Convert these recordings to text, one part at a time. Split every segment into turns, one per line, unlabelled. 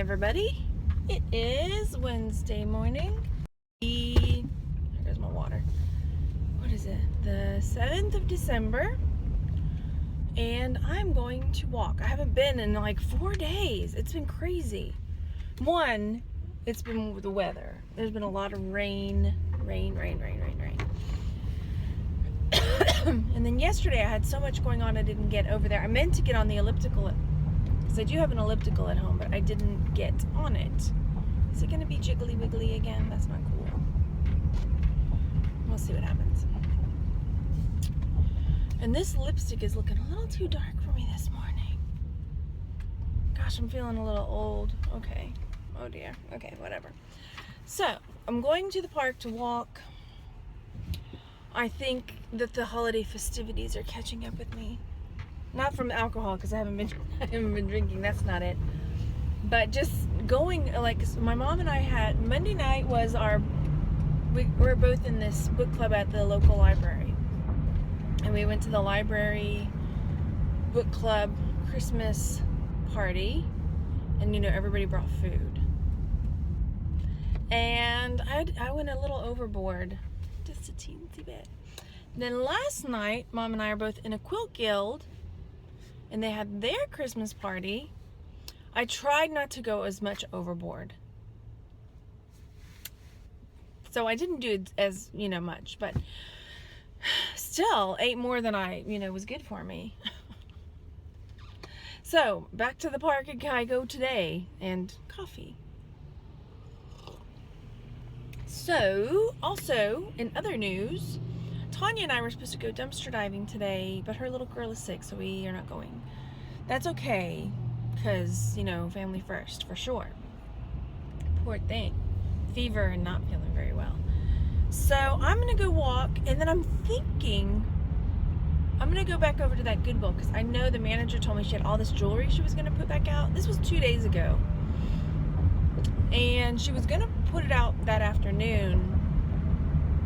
everybody. It is Wednesday morning. There's my water. What is it? The 7th of December. And I'm going to walk. I haven't been in like 4 days. It's been crazy. One, it's been the weather. There's been a lot of rain. And then yesterday I had so much going on I didn't get over there. I meant to get on the elliptical because I do have an elliptical at home, but I didn't get on it. Is it going to be jiggly wiggly again? That's not cool. We'll see what happens. And this lipstick is looking a little too dark for me this morning. Gosh, I'm feeling a little old. Okay. Oh dear. Okay, whatever. So, I'm going to the park to walk. I think that the holiday festivities are catching up with me. Not from alcohol, because I haven't been drinking. That's not it. But just going, like, my mom and I had, Monday night was we're both in this book club at the local library. And we went to the library book club Christmas party. And, everybody brought food. And I went a little overboard. Just a teensy bit. Then last night, Mom and I are both in a quilt guild, and they had their Christmas party. I tried not to go as much overboard. So I didn't do as, much, but still ate more than I, was good for me. So back to the park I go today, and coffee. So, also, in other news, Tanya and I were supposed to go dumpster diving today, but her little girl is sick, so we are not going. That's okay, because, family first, for sure. Poor thing. Fever and not feeling very well. So, I'm going to go walk, and then I'm thinking I'm going to go back over to that Goodwill, because I know the manager told me she had all this jewelry she was going to put back out. This was 2 days ago. And she was going to put it out that afternoon.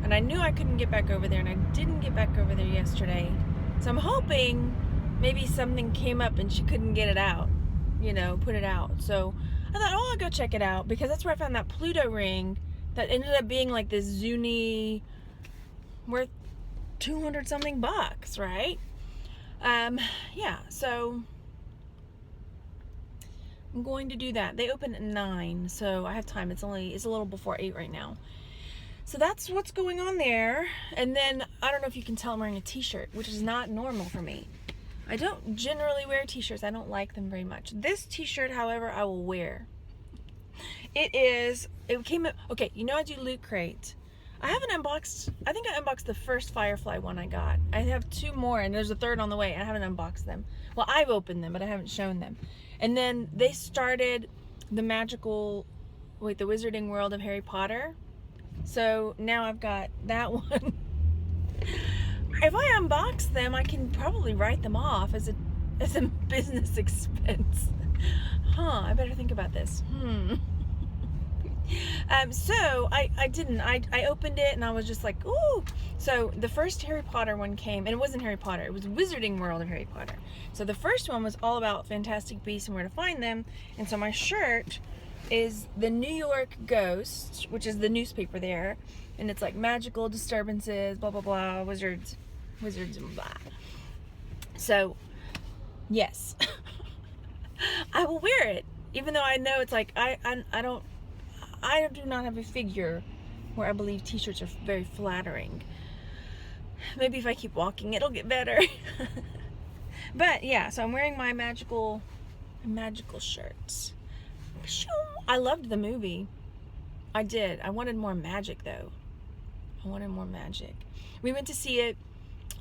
And I knew I couldn't get back over there, and I didn't get back over there yesterday. So I'm hoping maybe something came up and she couldn't get it out, put it out. So I thought, I'll go check it out, because that's where I found that Pluto ring that ended up being like this Zuni worth 200 something bucks, right? Yeah, so I'm going to do that. They open at 9, so I have time. It's a little before 8 right now. So that's what's going on there. And then, I don't know if you can tell, I'm wearing a t-shirt, which is not normal for me. I don't generally wear t-shirts. I don't like them very much. This t-shirt, however, I will wear. It came up, okay, I do Loot Crate. I think I unboxed the first Firefly one I got. I have 2 more, and there's a 3rd on the way, and I haven't unboxed them. Well, I've opened them, but I haven't shown them. And then they started the Wizarding World of Harry Potter. So now I've got that one. If I unbox them, I can probably write them off as a business expense. I better think about this. So I didn't. I opened it and I was just like, ooh. So the first Harry Potter one came, and it wasn't Harry Potter. It was Wizarding World of Harry Potter. So the first one was all about Fantastic Beasts and where to find them. And so my shirt is the New York Ghost, which is the newspaper there, and it's like magical disturbances, blah blah blah, wizards and blah. So yes, I will wear it, even though I know it's like I do not have a figure where I believe t-shirts are very flattering. Maybe if I keep walking it'll get better. But yeah, so I'm wearing my magical shirts. I loved the movie. I did. I wanted more magic, though. I wanted more magic. We went to see it.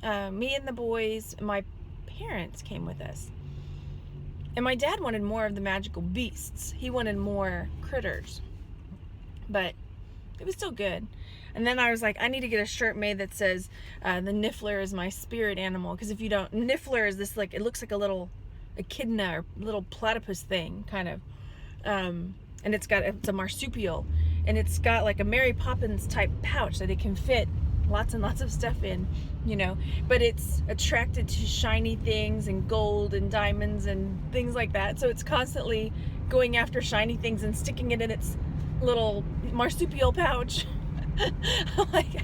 Me and the boys, my parents came with us. And my dad wanted more of the magical beasts. He wanted more critters. But it was still good. And then I was like, I need to get a shirt made that says, the niffler is my spirit animal. Because if you don't, niffler is this, like, it looks like a echidna or little platypus thing, kind of. And it's a marsupial, and it's got like a Mary Poppins type pouch that it can fit lots and lots of stuff in, but it's attracted to shiny things and gold and diamonds and things like that. So it's constantly going after shiny things and sticking it in its little marsupial pouch. Like,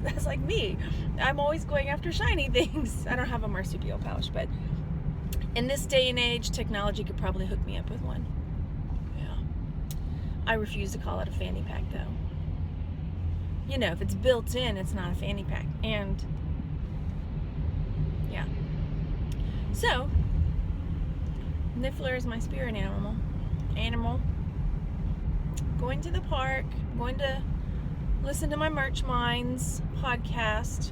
that's like me. I'm always going after shiny things. I don't have a marsupial pouch, but in this day and age, technology could probably hook me up with one. Yeah. I refuse to call it a fanny pack, though. You know, if it's built in, it's not a fanny pack. And yeah. So, Niffler is my spirit animal. Going to the park, going to listen to my Merch Minds podcast.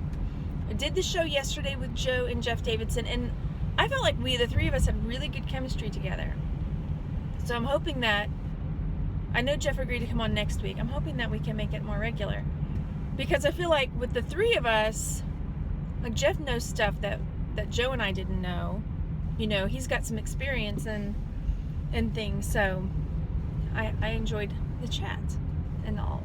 I did the show yesterday with Joe and Jeff Davidson, and I felt like the three of us had really good chemistry together. So I'm hoping that, I know Jeff agreed to come on next week. I'm hoping that we can make it more regular. Because I feel like with the three of us, like Jeff knows stuff that Joe and I didn't know. You know, he's got some experience and things. So I enjoyed the chat and all.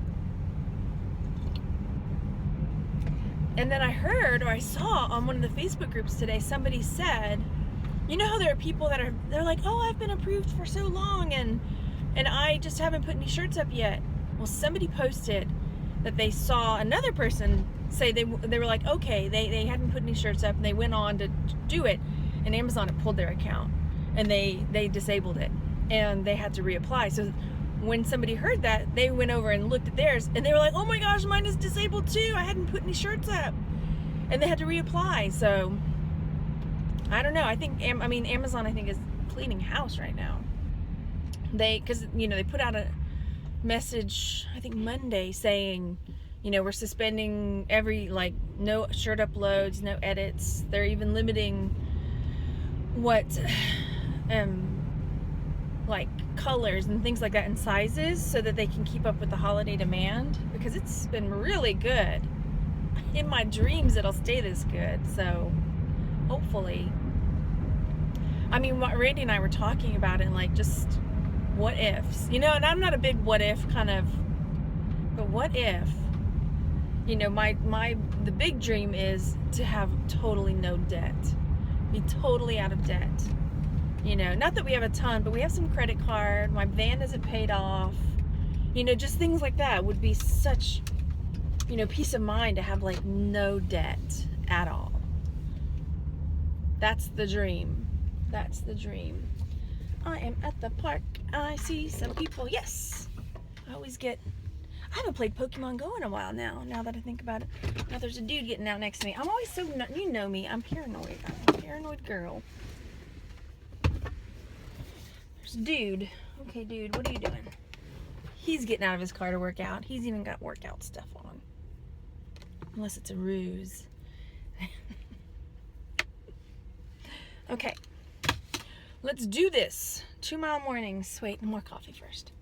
And then I heard, or I saw on one of the Facebook groups today, somebody said, you know how there are people they're like, oh, I've been approved for so long and I just haven't put any shirts up yet. Well, somebody posted that they saw another person say they were like, okay, they hadn't put any shirts up and they went on to do it, and Amazon had pulled their account and they disabled it and they had to reapply. So when somebody heard that, they went over and looked at theirs and they were like, oh my gosh, mine is disabled too. I hadn't put any shirts up, and they had to reapply. So I don't know. I think Amazon I think is cleaning house right now. Because you know, they put out a message I think Monday saying, you know, we're suspending no shirt uploads, no edits. They're even limiting what like colors and things like that and sizes so that they can keep up with the holiday demand, because it's been really good. In my dreams it'll stay this good, so hopefully. I mean, Randy and I were talking about it, and like, just what ifs, you know, and I'm not a big what if kind of, but what if, you know, the big dream is to have totally no debt, be totally out of debt. You know, not that we have a ton, but we have some credit card, my van isn't paid off, you know, just things like that would be such, you know, peace of mind to have like no debt at all. That's the dream. That's the dream. I am at the park. I see some people. Yes. I haven't played Pokemon Go in a while now that I think about it. Now there's a dude getting out next to me. I'm always so, you know me, I'm paranoid. I'm a paranoid girl. There's a dude. Okay, dude, what are you doing? He's getting out of his car to work out. He's even got workout stuff on. Unless it's a ruse. Okay. Let's do this. 2 mile mornings. Wait, more coffee first.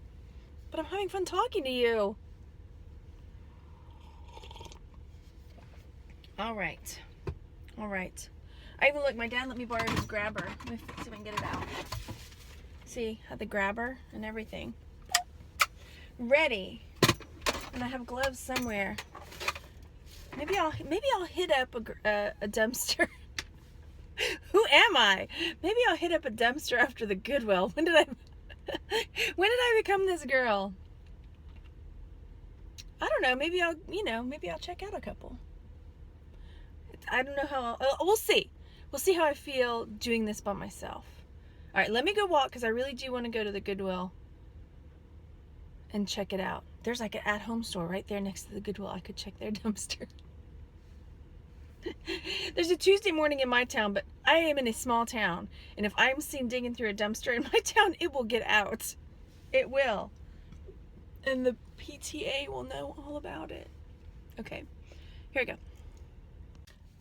But I'm having fun talking to you. All right. I even my dad let me borrow his grabber. Let me see if I can get it out. See, had the grabber and everything. Ready. And I have gloves somewhere. Maybe I'll hit up a dumpster. Who am I? Maybe I'll hit up a dumpster after the Goodwill. When did I become this girl? I don't know. Maybe I'll check out a couple. I don't know how. We'll see. We'll see how I feel doing this by myself. All right, let me go walk, because I really do want to go to the Goodwill and check it out. There's like an at-home store right there next to the Goodwill. I could check their dumpster. There's a Tuesday morning in my town, but I am in a small town, and if I'm seen digging through a dumpster in my town, it will get out. It will. And the PTA will know all about it. Okay, here we go.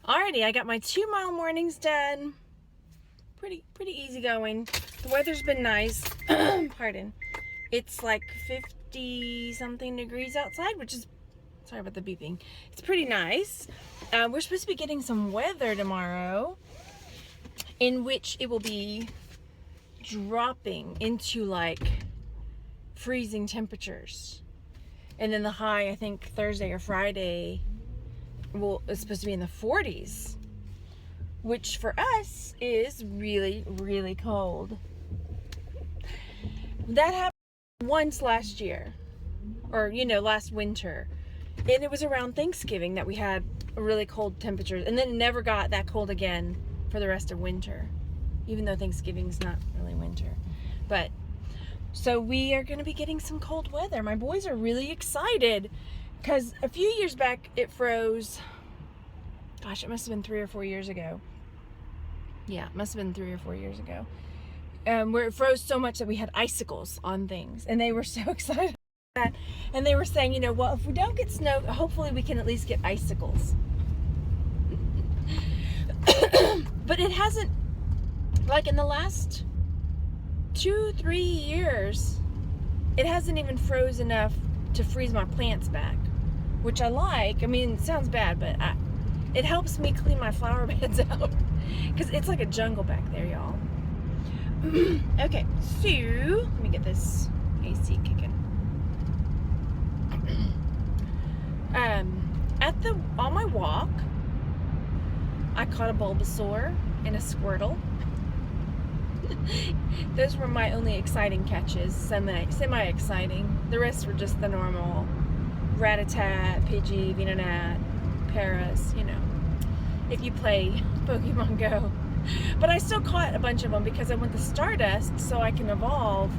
Alrighty, I got my 2 mile mornings done. Pretty easy going. The weather's been nice. Pardon. It's like 50 something degrees outside, which is, sorry about the beeping. It's pretty nice. We're supposed to be getting some weather tomorrow, in which it will be dropping into like freezing temperatures. And then the high, I think Thursday or Friday, is supposed to be in the 40s, which for us is really, really cold. That happened once last year, or last winter, and it was around Thanksgiving that we had a really cold temperatures, and then it never got that cold again for the rest of winter, even though Thanksgiving's not really winter. But so we are going to be getting some cold weather. My boys are really excited because a few years back it froze. Gosh, it must have been 3 or 4 years ago. Yeah, it must have been 3 or 4 years ago. Where it froze so much that we had icicles on things, and they were so excited about that. And they were saying, well, if we don't get snow, hopefully we can at least get icicles. But it hasn't, like in the last 2-3 years, it hasn't even froze enough to freeze my plants back, which I like. I mean, it sounds bad, but it helps me clean my flower beds out because it's like a jungle back there, y'all. Okay, so let me get this AC kicking. On my walk, I caught a Bulbasaur and a Squirtle. Those were my only exciting catches, semi-exciting. The rest were just the normal Rattata, Pidgey, Venonat, Paras, if you play Pokemon Go. But I still caught a bunch of them because I want the Stardust so I can evolve.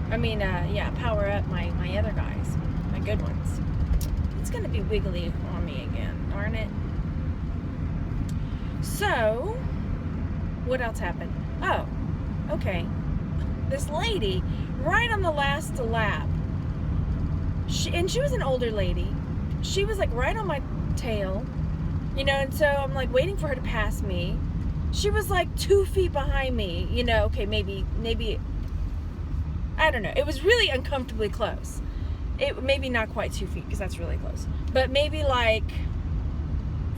Power up my other guys, my good ones. It's going to be wiggly on me again, aren't it? So, what else happened? Oh, okay. This lady, right on the last lap, she was an older lady. She was like right on my tail, and so I'm like waiting for her to pass me. She was like 2 feet behind me, okay, maybe, I don't know. It was really uncomfortably close. It maybe not quite 2 feet because that's really close, but maybe like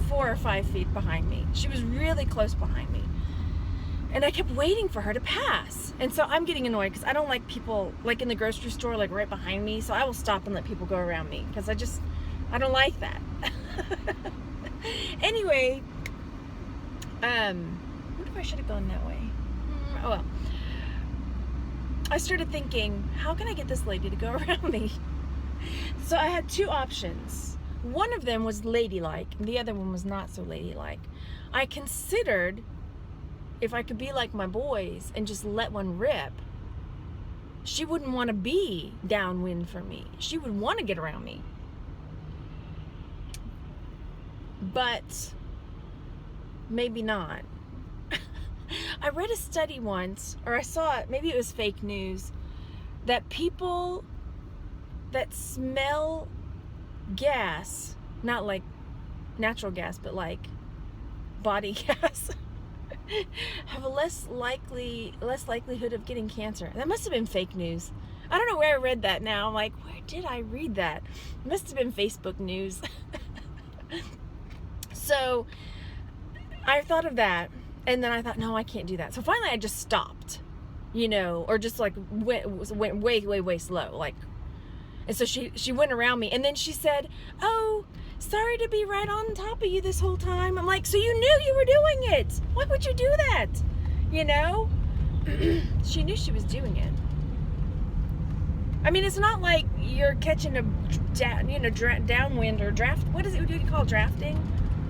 4 or 5 feet behind me. She was really close behind me. And I kept waiting for her to pass. And so I'm getting annoyed because I don't like people like in the grocery store, like right behind me. So I will stop and let people go around me because I don't like that. Anyway, I wonder if I should have gone that way. Oh well. I started thinking, how can I get this lady to go around me? So I had 2 options. One of them was ladylike, and the other one was not so ladylike. I considered if I could be like my boys and just let one rip, she wouldn't want to be downwind from me. She would want to get around me. But maybe not. I read a study once, or I saw it, maybe it was fake news, that people that smell gas, not like natural gas, but like body gas, have a less likelihood of getting cancer. That must have been fake news. I don't know where I read that now. I'm like, where did I read that? It must have been Facebook news. So I thought of that, and then I thought, no, I can't do that. So finally I just stopped, or just like went way slow, like. And so she went around me, and then she said, oh, sorry to be right on top of you this whole time. I'm like, so you knew you were doing it. Why would you do that? She knew she was doing it. I mean, it's not like you're catching a downwind or draft. What do you call drafting?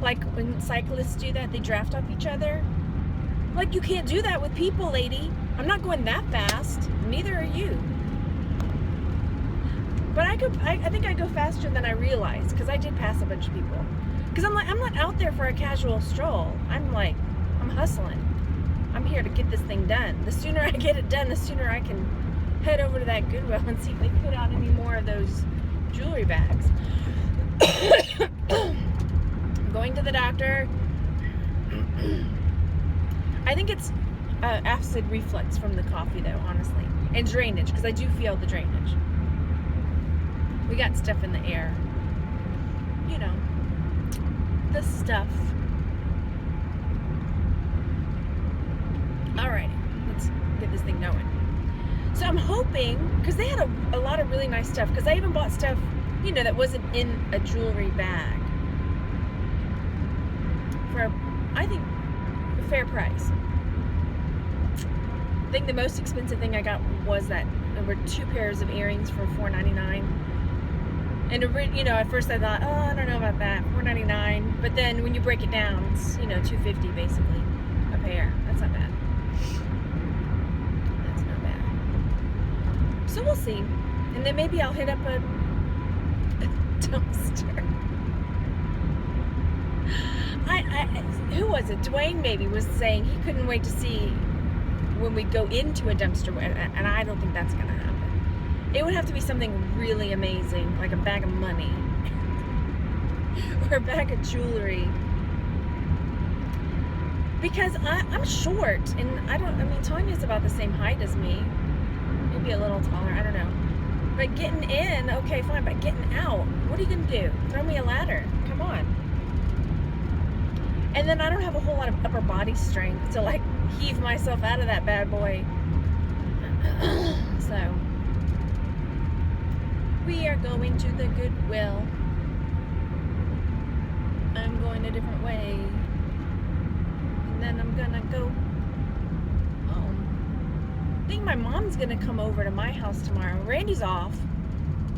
Like when cyclists do that, they draft off each other. Like, you can't do that with people, lady. I'm not going that fast. Neither are you. But I think I go faster than I realized, because I did pass a bunch of people. Because I'm not out there for a casual stroll. I'm hustling. I'm here to get this thing done. The sooner I get it done, the sooner I can head over to that Goodwill and see if they put out any more of those jewelry bags. I'm going to the doctor. I think it's acid reflux from the coffee, though, honestly. And drainage, because I do feel the drainage. We got stuff in the air. The stuff. Alrighty, let's get this thing going. So I'm hoping, because they had a lot of really nice stuff, because I even bought stuff, that wasn't in a jewelry bag. For, I think, a fair price. I think the most expensive thing I got was that there were 2 pairs of earrings for $4.99. And at first I thought, oh, I don't know about that, $4.99. But then when you break it down, it's $2.50 basically a pair. That's not bad. That's not bad. So we'll see. And then maybe I'll hit up a dumpster. Who was it? Dwayne maybe was saying he couldn't wait to see when we go into a dumpster, and I don't think that's gonna happen. It would have to be something really amazing, like a bag of money or a bag of jewelry. Because I'm short, and Tanya's about the same height as me, maybe a little taller. I don't know. But getting in, okay, fine. But getting out, what are you gonna do? Throw me a ladder? Come on. And then I don't have a whole lot of upper body strength to like heave myself out of that bad boy. So we are going to the Goodwill. I'm going a different way. And then I'm gonna go home. I think my mom's gonna come over to my house tomorrow. Randy's off.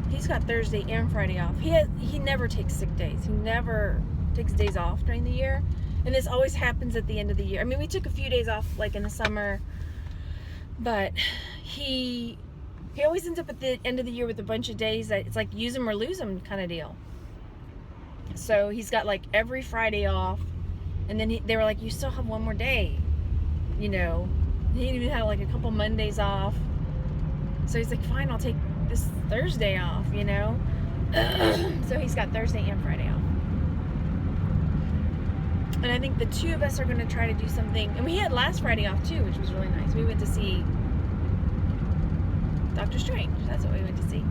He's got Thursday and Friday off. He never takes sick days. He never takes days off during the year. And this always happens at the end of the year. I mean, we took a few days off like in the summer, but he always ends up at the end of the year with a bunch of days that it's like use them or lose them kind of deal. So he's got like every Friday off, and then they were like, you still have one more day, He even had like a couple Mondays off. So he's like, fine, I'll take this Thursday off, So he's got Thursday and Friday off. And I think the two of us are going to try to do something. And we had last Friday off too, which was really nice. We went to see Doctor Strange. That's what we went to see.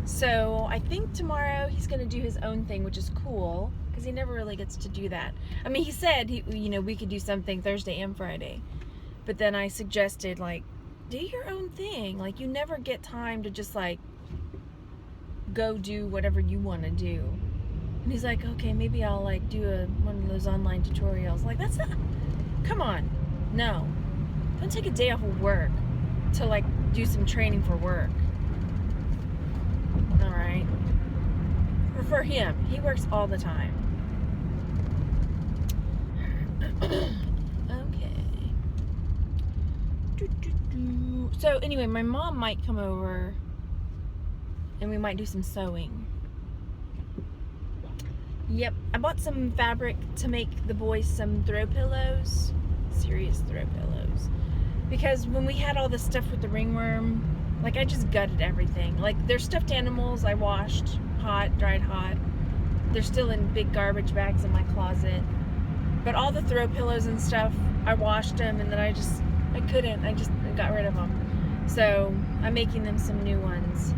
So I think tomorrow he's going to do his own thing, which is cool because he never really gets to do that. I mean, he said we could do something Thursday and Friday, but then I suggested like, do your own thing. Like you never get time to just like go do whatever you want to do. And he's like, okay, maybe I'll like do one of those online tutorials. Like that's not, come on, no, don't take a day off of work to like do some training for work. All right, or for him, he works all the time. Okay. So anyway, my mom might come over, and we might do some sewing. Yep, I bought some fabric to make the boys some throw pillows, serious throw pillows, because when we had all the stuff with the ringworm, like I just gutted everything. Like their stuffed animals I washed hot, dried hot. They're still in big garbage bags in my closet. But all the throw pillows and stuff, I washed them, and then I just got rid of them. So I'm making them some new ones.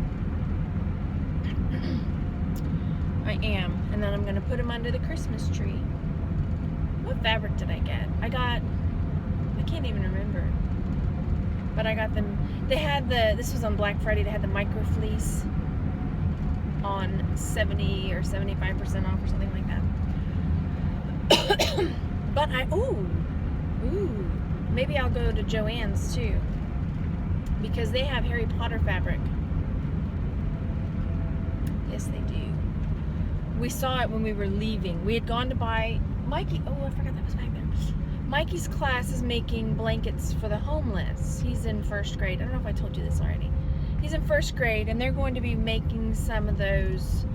I am. And then I'm going to put them under the Christmas tree. What fabric did I get? I can't even remember. But I got them. They had this was on Black Friday, they had the micro fleece on 70 or 75% off or something like that. But maybe I'll go to Joann's too, because they have Harry Potter fabric. Yes, they do. We saw it when we were leaving. We had gone to buy Mikey. Oh, I forgot that was back there. Mikey's class is making blankets for the homeless. He's in first grade. I don't know if I told you this already. He's in first grade, and they're going to be making some of those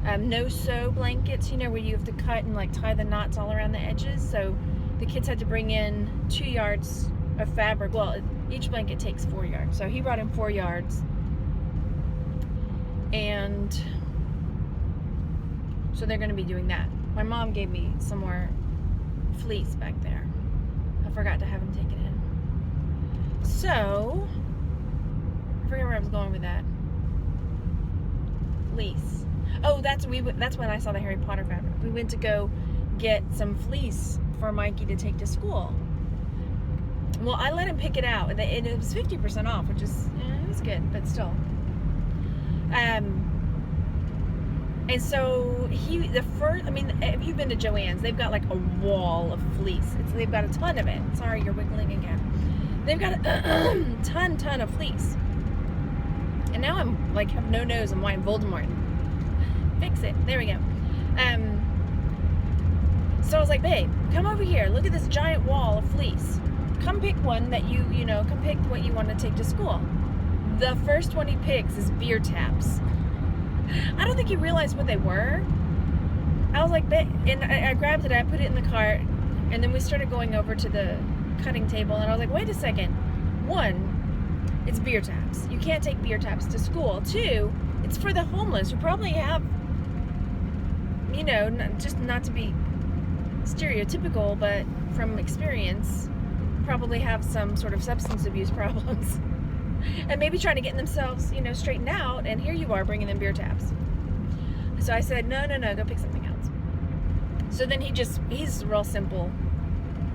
no-sew blankets, where you have to cut and like tie the knots all around the edges. So the kids had to bring in 2 yards of fabric. Well, each blanket takes 4 yards. So he brought in 4 yards. And so they're going to be doing that. My mom gave me some more fleece back there. I forgot to have him take it in. So, I forget where I was going with that. Fleece. Oh, that's when I saw the Harry Potter fabric. We went to go get some fleece for Mikey to take to school. Well, I let him pick it out, and it was 50% off, which is, it was good, but still. And so if you've been to Joann's, they've got like a wall of fleece. They've got a ton of it. Sorry, you're wiggling again. They've got a ton of fleece. And now I'm like, have no nose. I'm white Voldemort. Fix it. There we go. So I was like, babe, come over here. Look at this giant wall of fleece. Come pick one that come pick what you want to take to school. The first one he picks is beer taps. I don't think he realized what they were. I was like, babe, and I grabbed it, I put it in the cart, and then we started going over to the cutting table, and I was like, wait a second. One, it's beer taps. You can't take beer taps to school. Two, it's for the homeless who probably have, just not to be stereotypical, but from experience, probably have some sort of substance abuse problems and maybe trying to get themselves, straightened out, and here you are bringing them beer taps. So I said, no, go pick something else. So then he's real simple,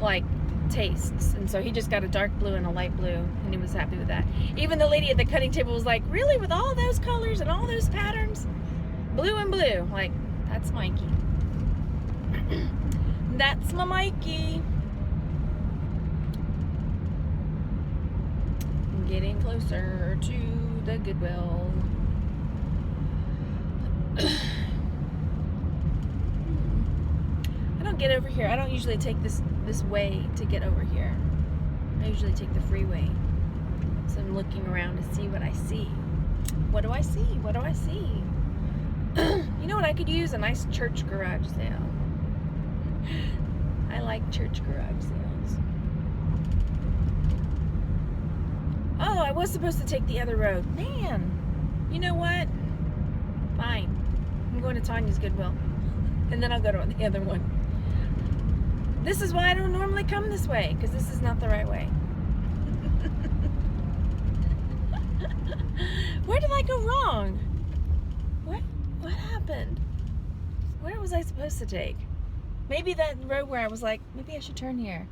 like, tastes, and so he just got a dark blue and a light blue, and he was happy with that. Even the lady at the cutting table was like, really, with all those colors and all those patterns? Blue and blue. Like, that's Mikey. That's my Mikey. I'm getting closer to the Goodwill. I don't get over here. I don't usually take this way to get over here. I usually take the freeway. So I'm looking around to see what I see. What do I see? What do I see? You know what I could use? A nice church garage sale. I like church garage sales. Oh, I was supposed to take the other road. Man, you know what? Fine. I'm going to Tanya's Goodwill. And then I'll go to the other one. This is why I don't normally come this way, because this is not the right way. Where did I go wrong? What happened? Where was I supposed to take? Maybe that road where I was like, maybe I should turn here.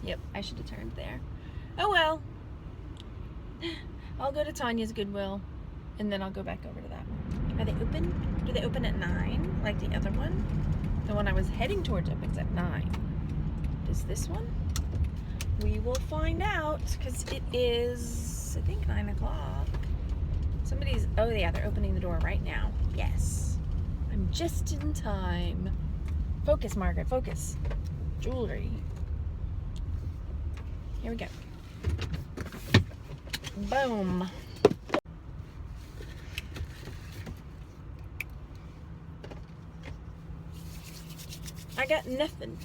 Yep, I should have turned there. Oh well. I'll go to Tanya's Goodwill, and then I'll go back over to that one. Are they open? Do they open at 9, like the other one? The one I was heading towards opens at 9. Does this one? We will find out, because it is, I think, 9 o'clock. Oh yeah, they're opening the door right now. Yes. I'm just in time. Focus, Margaret, focus. Jewelry. Here we go. Boom. I got nothing.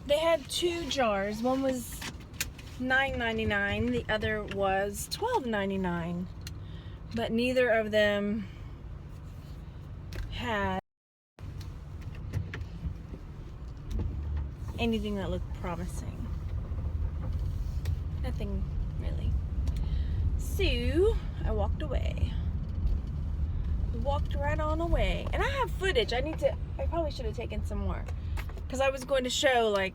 They had 2 jars. One was $9.99. The other was $12.99. But neither of them had anything that looked promising. Nothing really. So I walked away. Walked right on away. And I have footage. I probably should have taken some more, because I was going to show, like,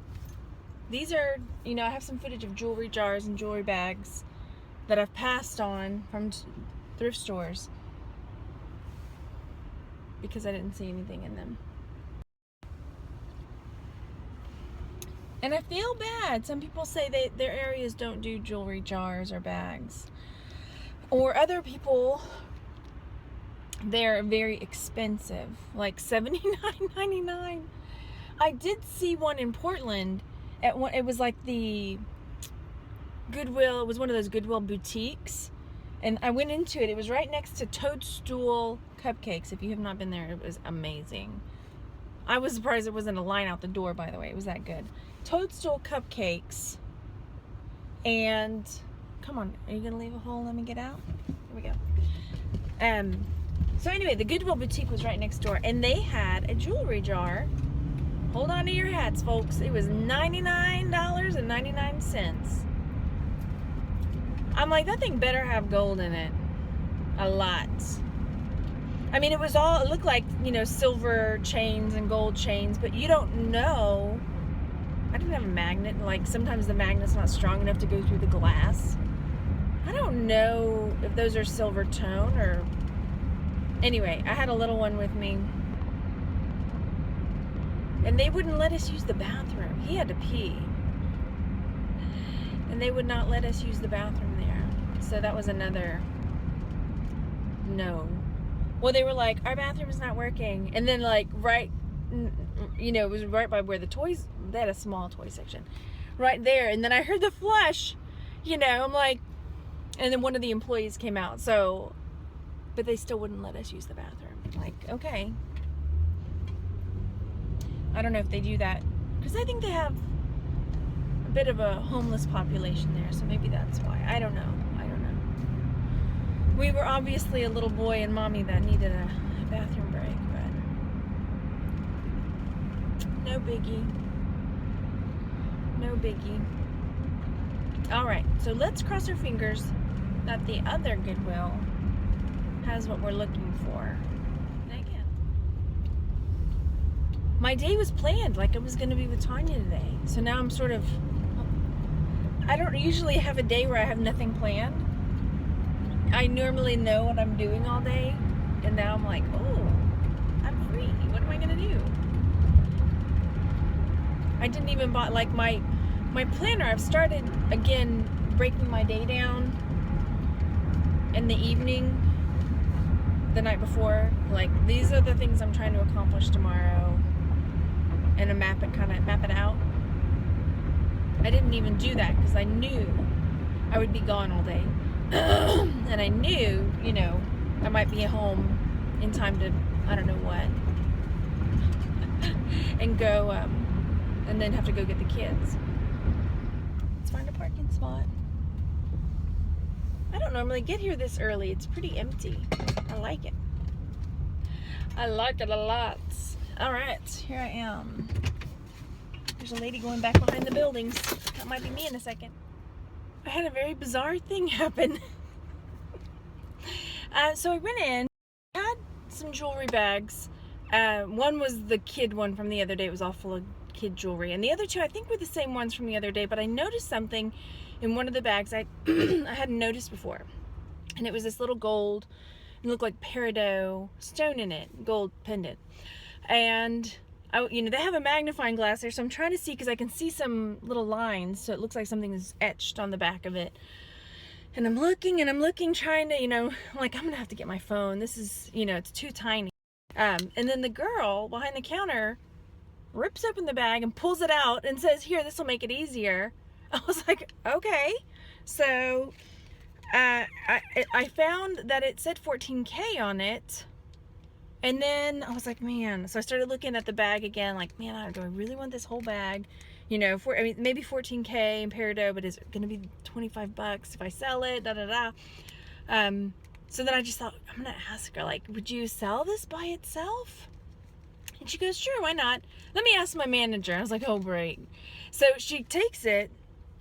these are, I have some footage of jewelry jars and jewelry bags that I've passed on from thrift stores because I didn't see anything in them. And I feel bad. Some people say their areas don't do jewelry jars or bags. Or other people, they're very expensive, like $79.99. I did see one in Portland. It was like the Goodwill. It was one of those Goodwill boutiques. And I went into it. It was right next to Toadstool Cupcakes. If you have not been there, it was amazing. I was surprised it wasn't a line out the door, by the way. It was that good. Toadstool Cupcakes. And, come on. Are you going to leave a hole and let me get out? Here we go. So anyway, the Goodwill boutique was right next door. And they had a jewelry jar. Hold on to your hats, folks. It was $99.99. I'm like, that thing better have gold in it. A lot. I mean, it looked like, silver chains and gold chains, but you don't know. I didn't have a magnet. Like, sometimes the magnet's not strong enough to go through the glass. I don't know if those are silver tone or... Anyway, I had a little one with me. And they wouldn't let us use the bathroom. He had to pee. And they would not let us use the bathroom there. So that was another no. Well, they were like, our bathroom is not working. And then like right, you know, it was right by where the toys, they had a small toy section. Right there. And then I heard the flush, you know, I'm like, and then one of the employees came out. So, but they still wouldn't let us use the bathroom. Like, okay. I don't know if they do that. Because I think they have a bit of a homeless population there. So maybe that's why. I don't know. We were obviously a little boy and mommy that needed a bathroom break, but no biggie. No biggie. Alright, so let's cross our fingers that the other Goodwill has what we're looking for. Again, my day was planned like I was going to be with Tanya today. So now I'm sort of, I don't usually have a day where I have nothing planned. I normally know what I'm doing all day, and now I'm like, oh, I'm free. What am I gonna do? I didn't even buy, like, my planner. I've started again breaking my day down in the evening, the night before. Like, these are the things I'm trying to accomplish tomorrow, and map it out. I didn't even do that because I knew I would be gone all day. And I knew, you know, I might be at home in time to, I don't know what, and go, and then have to go get the kids. Let's find a parking spot. I don't normally get here this early. It's pretty empty. I like it. I like it a lot. All right, here I am. There's a lady going back behind the buildings. That might be me in a second. I had a very bizarre thing happen. So I went in, had some jewelry bags. One was the kid one from the other day. It was all full of kid jewelry. And the other two, I think, were the same ones from the other day. But I noticed something in one of the bags I hadn't noticed before. And it was this little gold, it looked like peridot stone in it, gold pendant. And you know, they have a magnifying glass there, so I'm trying to see, because I can see some little lines, so it looks like something is etched on the back of it. And I'm looking, trying to, you know, I'm like, I'm gonna have to get my phone. This is, you know, it's too tiny. And then the girl behind the counter rips open the bag and pulls it out and says, here, this will make it easier. I was like, okay. So I found that it said 14K on it. And then I was like, man, so I started looking at the bag again, like, man, do I really want this whole bag? You know, I mean, maybe 14K in peridot, but is it going to be $25 if I sell it? So then I just thought, I'm going to ask her, like, would you sell this by itself? And she goes, sure, why not? Let me ask my manager. I was like, oh, great. So she takes it,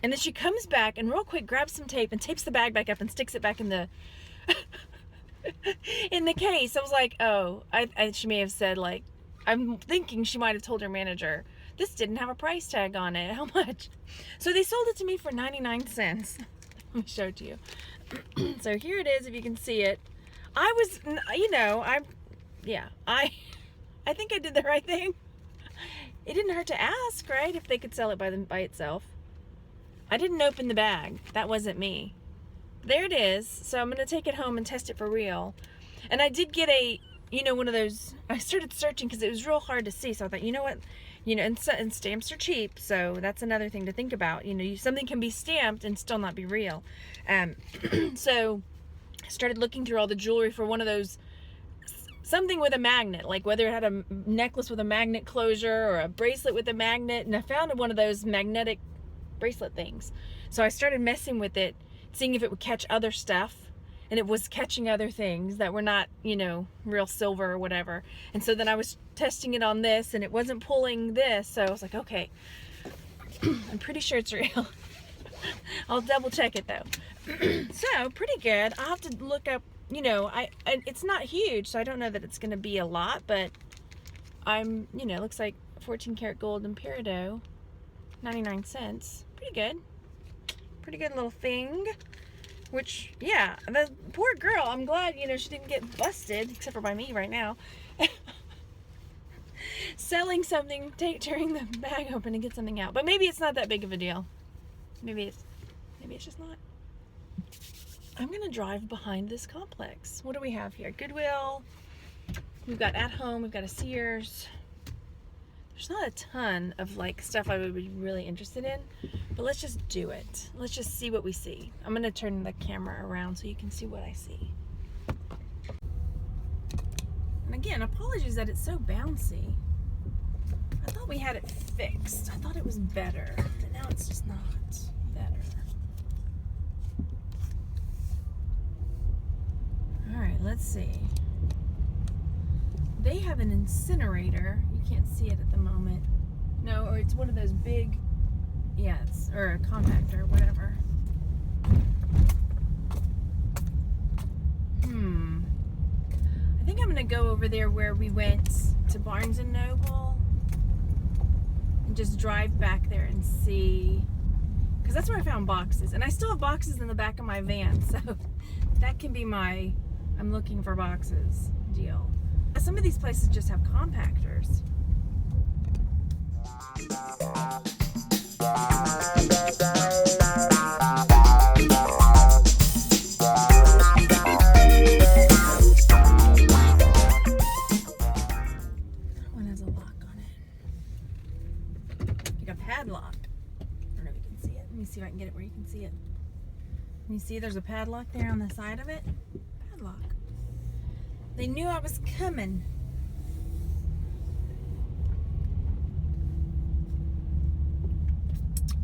and then she comes back and real quick grabs some tape and tapes the bag back up and sticks it back in the in the case. I was like, oh, she may have said, like, I'm thinking she might have told her manager, this didn't have a price tag on it. How much? So they sold it to me for 99 cents. Let me show it to you. So here it is, if you can see it. I was, you know, I think I did the right thing. It didn't hurt to ask, right? If they could sell it by itself. I didn't open the bag. That wasn't me. There it is. So I'm going to take it home and test it for real. And I did get a, you know, one of those, I started searching because it was real hard to see. So I thought, you know what, you know, and stamps are cheap. So that's another thing to think about. You know, something can be stamped and still not be real. So I started looking through all the jewelry for one of those, something with a magnet, like whether it had a necklace with a magnet closure or a bracelet with a magnet. And I found one of those magnetic bracelet things. So I started messing with it, seeing if it would catch other stuff, and it was catching other things that were not, you know, real silver or whatever. And so then I was testing it on this, and it wasn't pulling this, so I was like, okay, I'm pretty sure it's real. I'll double check it though. So pretty good. I'll have to look up, you know, it's not huge, so I don't know that it's gonna be a lot, but I'm, you know, it looks like 14 karat gold and peridot, 99 cents. Pretty good. Pretty good little thing. Which, yeah, the poor girl, I'm glad, you know, she didn't get busted, except for by me right now. selling something, tearing the bag open and get something out. But maybe it's not that big of a deal. Maybe it's just not. I'm gonna drive behind this complex. What do we have here? Goodwill. We've got At Home. We've got a Sears. There's not a ton of like stuff I would be really interested in, but let's just do it. Let's just see what we see. I'm gonna turn the camera around so you can see what I see. And again, apologies that it's so bouncy. I thought we had it fixed. I thought it was better, but now it's just not better. All right, let's see. They have an incinerator. You can't see it at the moment. No, or it's one of those big, yeah, it's, or a compactor, whatever. I think I'm gonna go over there where we went to Barnes and Noble and just drive back there and see, because that's where I found boxes. And I still have boxes in the back of my van, so that can be my I'm looking for boxes deal. Some of these places just have compactors. That one has a lock on it. Like a padlock. I don't know if you can see it. Let me see if I can get it where you can see it. Can you see there's a padlock there on the side of it? Padlock. They knew I was coming.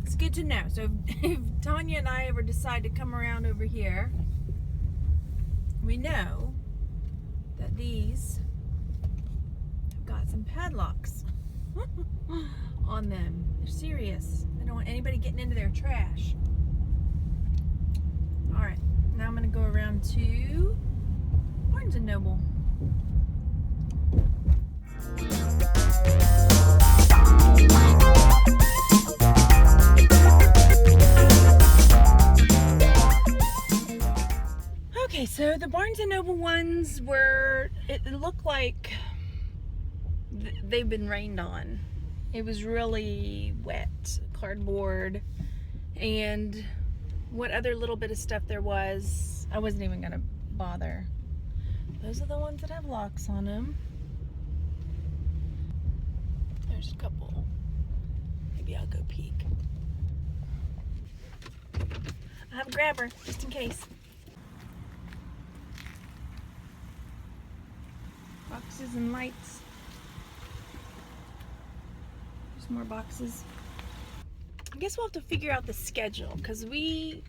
It's good to know. So if Tanya and I ever decide to come around over here, we know that these have got some padlocks on them. They're serious. They don't want anybody getting into their trash. All right, now I'm gonna go around to Barnes and Noble. Okay, so the Barnes and Noble ones were, it looked like they've been rained on. It was really wet, cardboard, and what other little bit of stuff there was, I wasn't even gonna bother. Those are the ones that have locks on them. There's a couple. Maybe I'll go peek. I have a grabber, just in case. Boxes and lights. There's more boxes. I guess we'll have to figure out the schedule, because they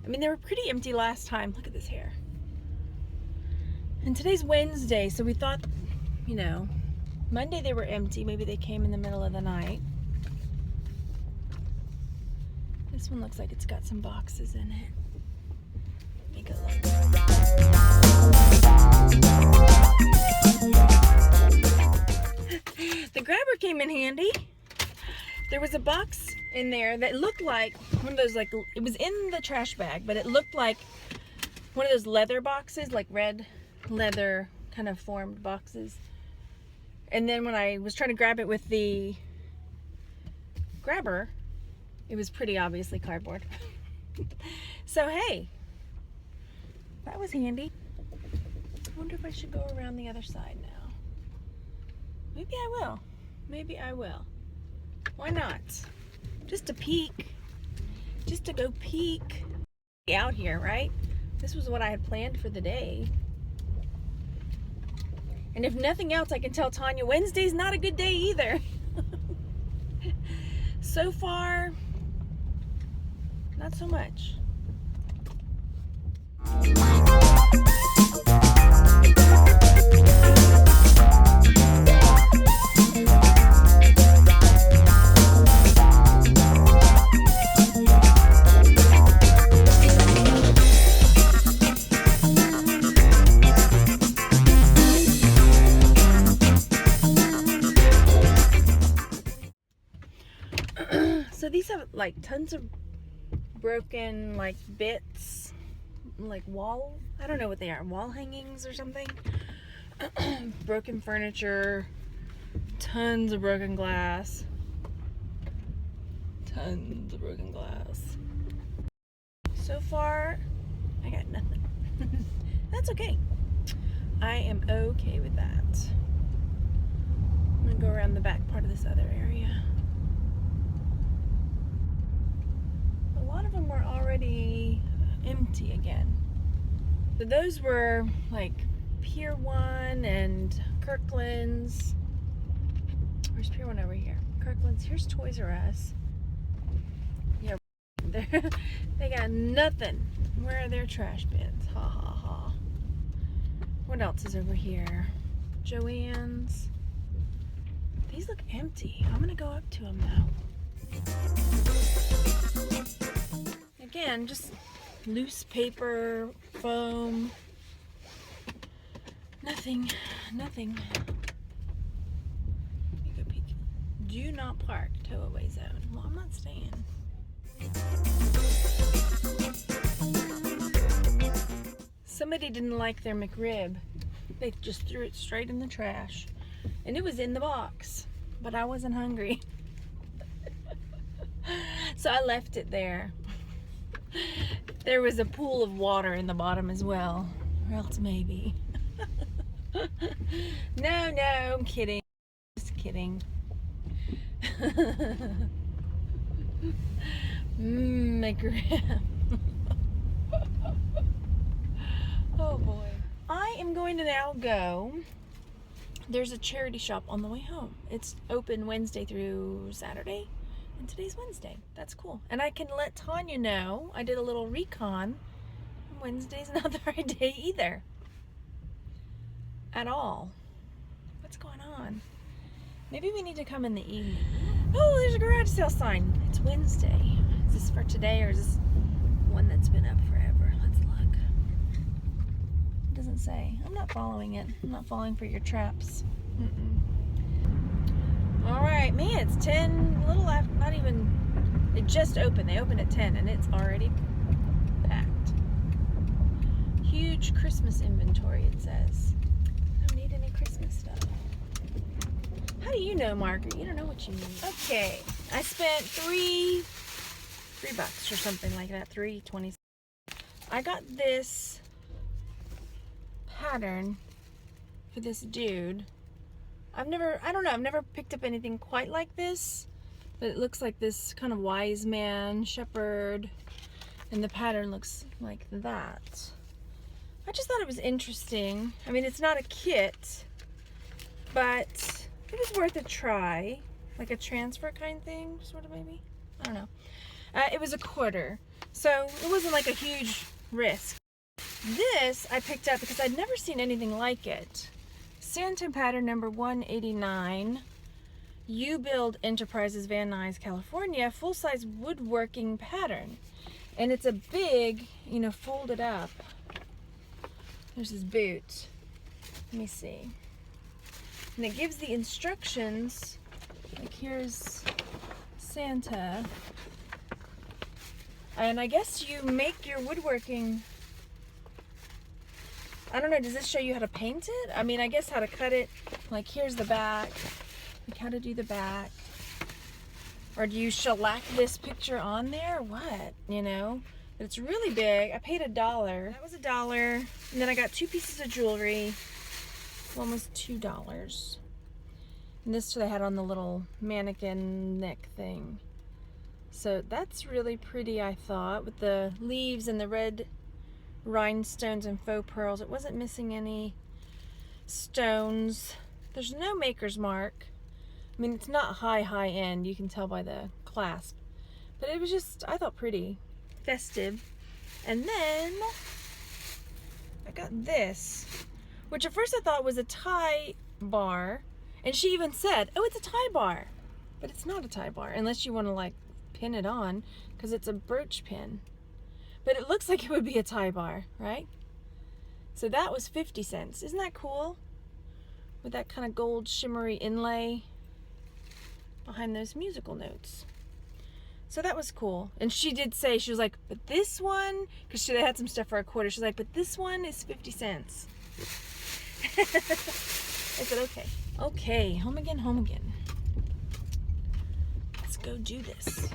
were pretty empty last time. Look at this hair. And today's Wednesday, so we thought, Monday they were empty. Maybe they came in the middle of the night. This one looks like it's got some boxes in it. Let me go look. The grabber came in handy. There was a box in there that looked like one of those, like, it was in the trash bag, but it looked like one of those leather boxes, like red leather kind of formed boxes. And then when I was trying to grab it with the grabber, it was pretty obviously cardboard. So hey, that was handy. I wonder if I should go around the other side now. Maybe I will. Maybe I will. Why not? Just to peek. Just to go peek. Out here, right? This was what I had planned for the day. And if nothing else, I can tell Tanya Wednesday's not a good day either. So far, not so much. So these have like tons of broken like bits, like wall, I don't know what they are, wall hangings or something. Broken furniture, tons of broken glass. Tons of broken glass. So far, I got nothing. That's okay. I am okay with that. I'm gonna go around the back part of this other area. A lot of them were already empty again. So those were like Pier 1 and Kirkland's. Where's Pier 1 over here? Kirkland's. Here's Toys R Us. Yeah, they got nothing. Where are their trash bins? Ha ha ha. What else is over here? Joann's. These look empty. I'm gonna go up to them now. Again, just loose paper, foam. Nothing. Nothing. Let me go peek. Do not park. Tow away zone. Well, I'm not staying. Somebody didn't like their McRib. They just threw it straight in the trash. And it was in the box. But I wasn't hungry. So I left it there. There was a pool of water in the bottom as well. Or else maybe. No, I'm kidding. Just kidding. McRib. Oh boy. I am going to now go. There's a charity shop on the way home. It's open Wednesday through Saturday. And today's Wednesday. That's cool. And I can let Tanya know I did a little recon. Wednesday's not the right day either. At all. What's going on? Maybe we need to come in the evening. Oh, there's a garage sale sign. It's Wednesday. Is this for today or is this one that's been up forever? Let's look. It doesn't say. I'm not following it. I'm not falling for your traps. Alright, man, it's 10, a little after, not even, it just opened. They opened at 10 and it's already packed. Huge Christmas inventory, it says. I don't need any Christmas stuff. How do you know, Margaret? You don't know what you need. Okay, I spent $3 or something like that, $3.20. I got this pattern for this dude. I've never picked up anything quite like this, but it looks like this kind of wise man, shepherd, and the pattern looks like that. I just thought it was interesting. I mean, it's not a kit, but it was worth a try, like a transfer kind thing, sort of maybe. I don't know. It was $0.25, so it wasn't like a huge risk. This I picked up because I'd never seen anything like it. Santa pattern number 189, U-Build Enterprises, Van Nuys, California, full-size woodworking pattern. And it's a big, you know, folded up. There's his boot. Let me see. And it gives the instructions, like here's Santa. And I guess you make your woodworking, I don't know, does this show you how to paint it? I mean, I guess how to cut it. Like, here's the back. Like, how to do the back. Or do you shellac this picture on there? What? You know? But it's really big. I paid $1. That was $1. And then I got 2 pieces of jewelry. One was $2. And this they had on the little mannequin neck thing. So that's really pretty, I thought, with the leaves and the red rhinestones and faux pearls. It wasn't missing any stones. There's no maker's mark. I mean, it's not high end, you can tell by the clasp, but it was just, I thought, pretty festive. And then I got this, which at first I thought was a tie bar, and she even said, oh, it's a tie bar, but it's not a tie bar unless you want to like pin it on, because it's a brooch pin. But it looks like it would be a tie bar, right? So that was 50 cents. Isn't that cool? With that kind of gold shimmery inlay behind those musical notes. So that was cool. And she did say, she was like, but this one, because they had some stuff for $0.25. She's like, but this one is 50 cents. I said, okay. Okay, home again, home again. Let's go do this.